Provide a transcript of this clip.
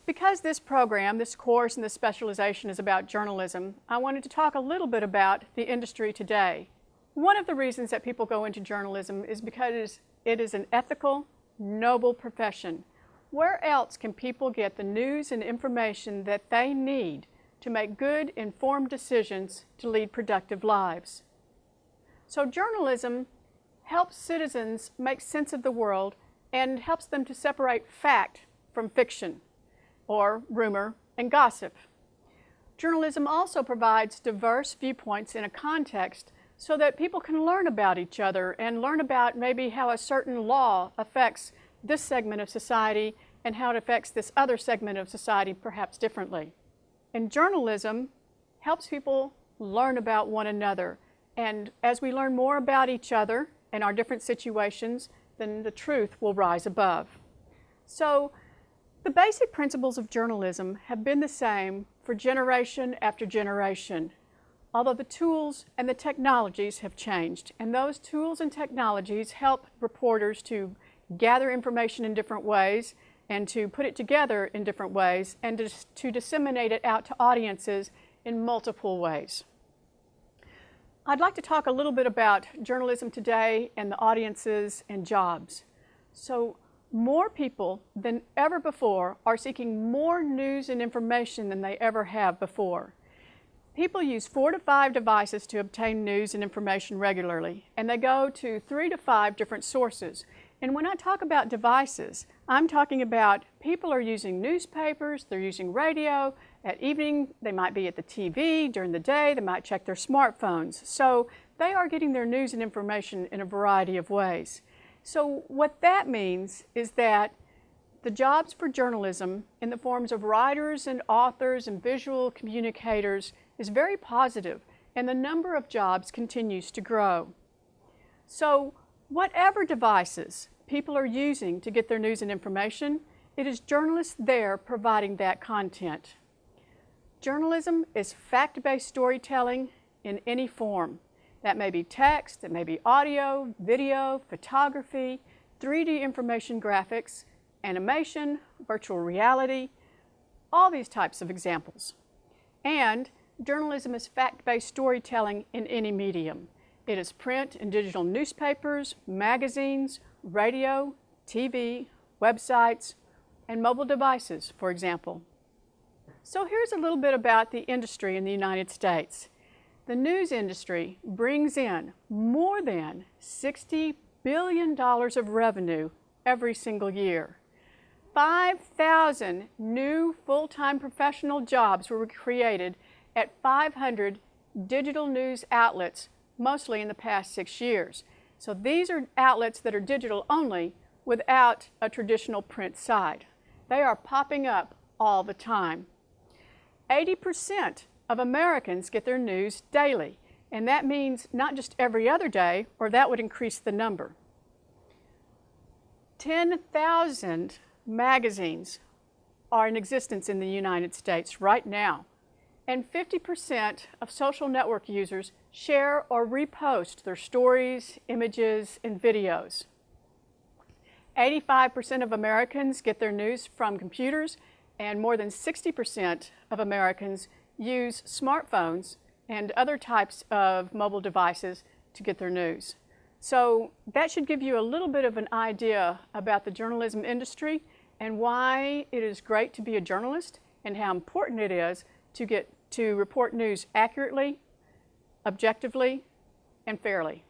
Because this program, this course, and this specialization is about journalism, I wanted to talk a little bit about the industry today. One of the reasons that people go into journalism is because it is an ethical, noble profession. Where else can people get the news and information that they need to make good, informed decisions to lead productive lives? So journalism helps citizens make sense of the world and helps them to separate fact from fiction, or rumor and gossip. Journalism also provides diverse viewpoints in a context so that people can learn about each other and learn about maybe how a certain law affects this segment of society and how it affects this other segment of society perhaps differently. And journalism helps people learn about one another. And as we learn more about each other and our different situations, then the truth will rise above. So the basic principles of journalism have been the same for generation after generation, although the tools and the technologies have changed. And those tools and technologies help reporters to gather information in different ways and to put it together in different ways and to disseminate it out to audiences in multiple ways. I'd like to talk a little bit about journalism today and the audiences and jobs. So more people than ever before are seeking more news and information than they ever have before. People use 4 to 5 devices to obtain news and information regularly, and they go to 3 to 5 different sources. And when I talk about devices, I'm talking about people are using newspapers, they're using radio, at evening they might be at the TV, during the day they might check their smartphones. So they are getting their news and information in a variety of ways. So what that means is that the jobs for journalism in the forms of writers and authors and visual communicators is very positive, and the number of jobs continues to grow. So whatever devices people are using to get their news and information, it is journalists there providing that content. Journalism is fact-based storytelling in any form. That may be text, it may be audio, video, photography, 3D information graphics, animation, virtual reality, all these types of examples. And journalism is fact-based storytelling in any medium. It is print and digital newspapers, magazines, radio, TV, websites, and mobile devices, for example. So here's a little bit about the industry in the United States. The news industry brings in more than $60 billion of revenue every single year. 5,000 new full-time professional jobs were created at 500 digital news outlets, mostly in the past 6 years. So these are outlets that are digital only without a traditional print side. They are popping up all the time. 80% of Americans get their news daily, and that means not just every other day, or that would increase the number. 10,000 magazines are in existence in the United States right now, and 50% of social network users share or repost their stories, images, and videos. 85% of Americans get their news from computers, and more than 60% of Americans use smartphones and other types of mobile devices to get their news. So that should give you a little bit of an idea about the journalism industry and why it is great to be a journalist and how important it is to report news accurately, objectively, and fairly.